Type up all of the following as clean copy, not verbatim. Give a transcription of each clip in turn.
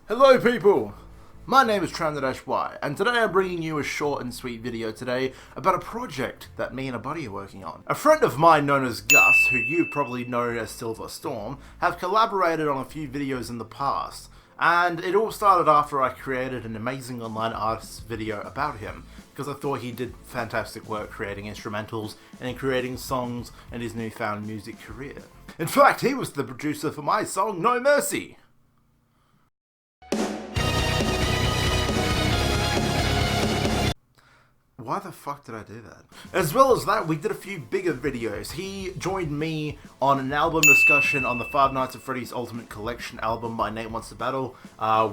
Hello people! My name is TrandaDashY, and today I'm bringing you a short and sweet video today about a project that me and a buddy are working on. A friend of mine known as Gus, who you probably know as FireStorm, have collaborated on a few videos in the past, and it all started after I created an amazing online artist video about him, because I thought he did fantastic work creating instrumentals and creating songs in his newfound music career. In fact, he was the producer for my song No Mercy. Why the fuck did I do that? As well as that, we did a few bigger videos. He joined me on an album discussion on the Five Nights at Freddy's Ultimate Collection album by Nate Wants to Battle.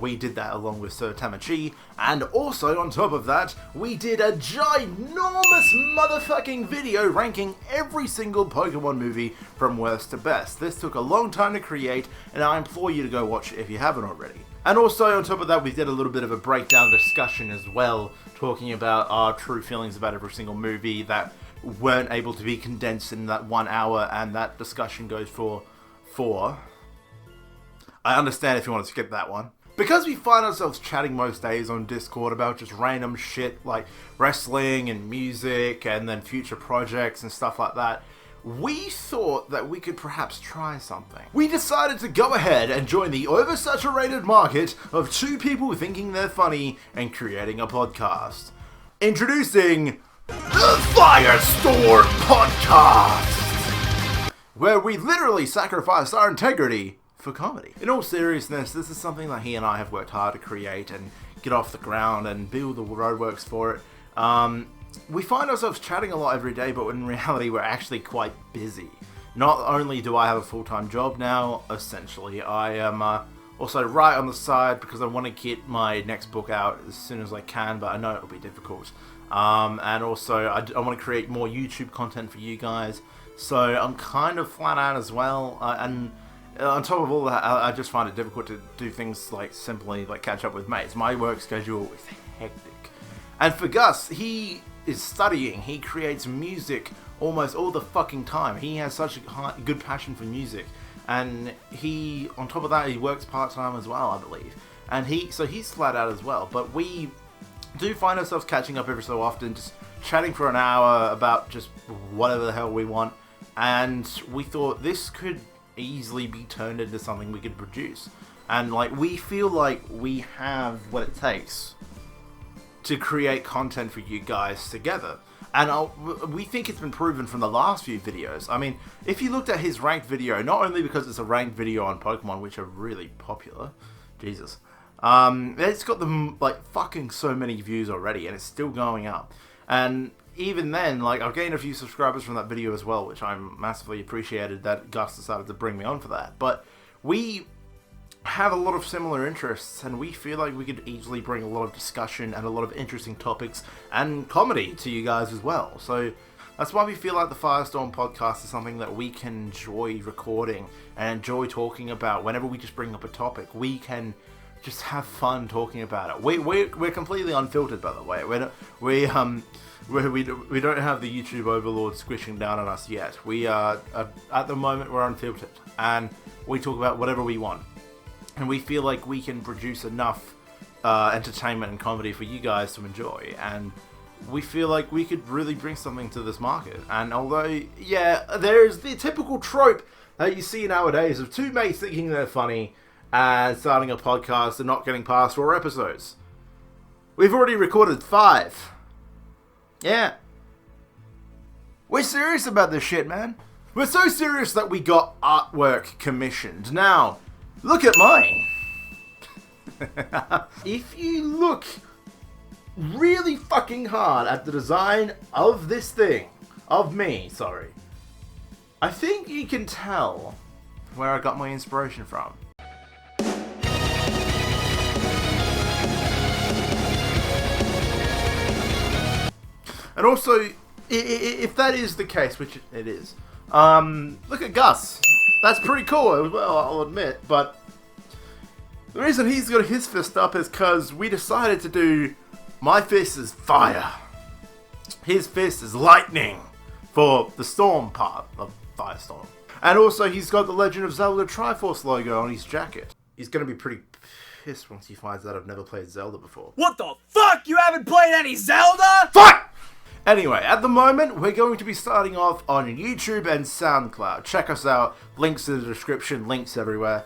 We did that along with Sir Tamachi. And also, on top of that, we did a ginormous motherfucking video ranking every single Pokemon movie from worst to best. This took a long time to create, and I implore you to go watch it if you haven't already. And also, on top of that, we did a little bit of a breakdown discussion as well, talking about our true feelings about every single movie that weren't able to be condensed in that 1 hour, and that discussion goes for 4. I understand if you want to skip that one. Because we find ourselves chatting most days on Discord about just random shit like wrestling and music and then future projects and stuff like that, we thought that we could perhaps try something. We decided to go ahead and join the oversaturated market of two people thinking they're funny and creating a podcast. Introducing the FireStorm Podcast, where we literally sacrifice our integrity for comedy. In all seriousness, this is something that he and I have worked hard to create and get off the ground and build the roadworks for it. We find ourselves chatting a lot every day, but in reality we're actually quite busy. Not only do I have a full-time job now, essentially, I am also write on the side because I want to get my next book out as soon as I can, but I know it'll be difficult. And also I want to create more YouTube content for you guys, so I'm kind of flat out as well, and on top of all that, I just find it difficult to do things like simply like catch up with mates. My work schedule is hectic. And for Gus, he is studying, he creates music almost all the fucking time. He has such a good passion for music, and he, on top of that, he works part-time as well, I believe. And so he's flat out as well, but we do find ourselves catching up every so often, just chatting for an hour about just whatever the hell we want, and we thought this could easily be turned into something we could produce. And like, we feel like we have what it takes to create content for you guys together. And we think it's been proven from the last few videos. I mean, if you looked at his ranked video, not only because it's a ranked video on Pokemon, which are really popular, Jesus, it's got them like fucking so many views already, and it's still going up. And even then, like, I've gained a few subscribers from that video as well, which I'm massively appreciated that Gus decided to bring me on for that. But we have a lot of similar interests, and we feel like we could easily bring a lot of discussion and a lot of interesting topics and comedy to you guys as well. So that's why we feel like the FireStorm Podcast is something that we can enjoy recording and enjoy talking about. Whenever we just bring up a topic, we can just have fun talking about it. We're completely unfiltered, by the way. We don't have the YouTube overlord squishing down on us yet. We are at the moment we're unfiltered, and we talk about whatever we want. And we feel like we can produce enough entertainment and comedy for you guys to enjoy. And we feel like we could really bring something to this market. And although, yeah, there's the typical trope that you see nowadays of two mates thinking they're funny and starting a podcast and not getting past 4 episodes. We've already recorded 5. Yeah. We're serious about this shit, man. We're so serious that we got artwork commissioned. Now, look at mine. If you look really fucking hard at the design of this thing, of me, sorry, I think you can tell where I got my inspiration from. And also, if that is the case, which it is, look at Gus. That's pretty cool, well, I'll admit, but the reason he's got his fist up is because we decided to do my fist is fire, his fist is lightning, for the storm part of FireStorm. And also, he's got the Legend of Zelda Triforce logo on his jacket. he's going to be pretty pissed once he finds out I've never played Zelda before. What the fuck? You haven't played any Zelda? Fuck! Anyway, at the moment, we're going to be starting off on YouTube and SoundCloud. Check us out. Links in the description, links everywhere.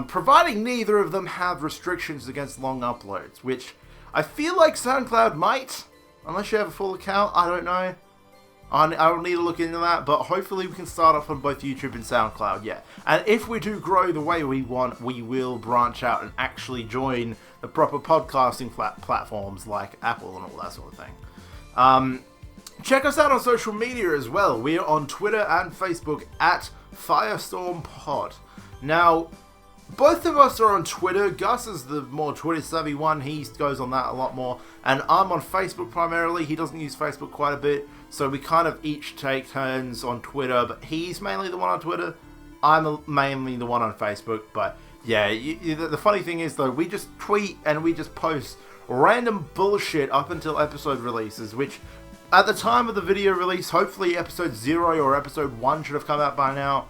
Providing neither of them have restrictions against long uploads, which I feel like SoundCloud might, unless you have a full account. I don't know. I'll need to look into that, but hopefully we can start off on both YouTube and SoundCloud, yeah. And if we do grow the way we want, we will branch out and actually join the proper podcasting platforms like Apple and all that sort of thing. Check us out on social media as well. We are on Twitter and Facebook at FireStorm Pod. Now, both of us are on Twitter. Gus is the more Twitter-savvy one. He goes on that a lot more. And I'm on Facebook primarily. He doesn't use Facebook quite a bit. So we kind of each take turns on Twitter. But he's mainly the one on Twitter. I'm mainly the one on Facebook. But yeah, the funny thing is, though, we just tweet and we just post random bullshit up until episode releases. Which, at the time of the video release, hopefully episode 0 or episode 1 should have come out by now.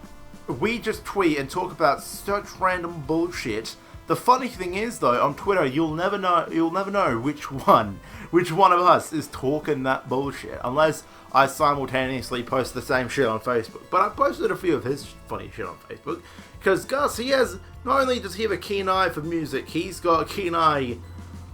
We just tweet and talk about such random bullshit. The funny thing is, though, on Twitter, you'll never know which one of us is talking that bullshit, unless I simultaneously post the same shit on Facebook. But I posted a few of his funny shit on Facebook, because Gus, he has, not only does he have a keen eye for music, he's got a keen eye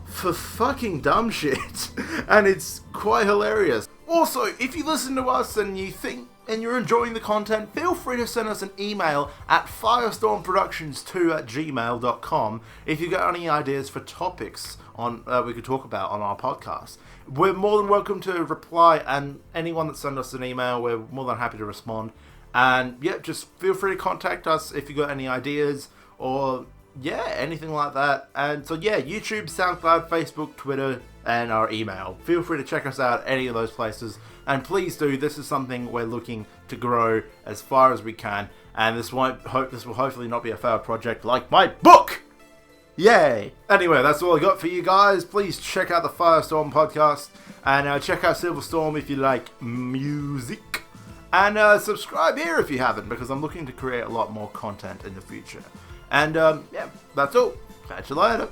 for fucking dumb shit, and it's quite hilarious. Also, if you listen to us and you think, and you're enjoying the content, feel free to send us an email at firestormproductions2@gmail.com if you got any ideas for topics on we could talk about on our podcast. We're more than welcome to reply, and anyone that sends us an email, we're more than happy to respond. And yeah, just feel free to contact us if you got any ideas or yeah, anything like that. And so yeah, YouTube, SoundCloud, Facebook, Twitter, and our email. Feel free to check us out at any of those places. And please do, this is something we're looking to grow as far as we can. And this will hopefully not be a failed project like my book! Yay! Anyway, that's all I got for you guys. Please check out the FireStorm podcast. And check out Silverstorm if you like music. And subscribe here if you haven't, because I'm looking to create a lot more content in the future. And yeah, that's all. Catch you later.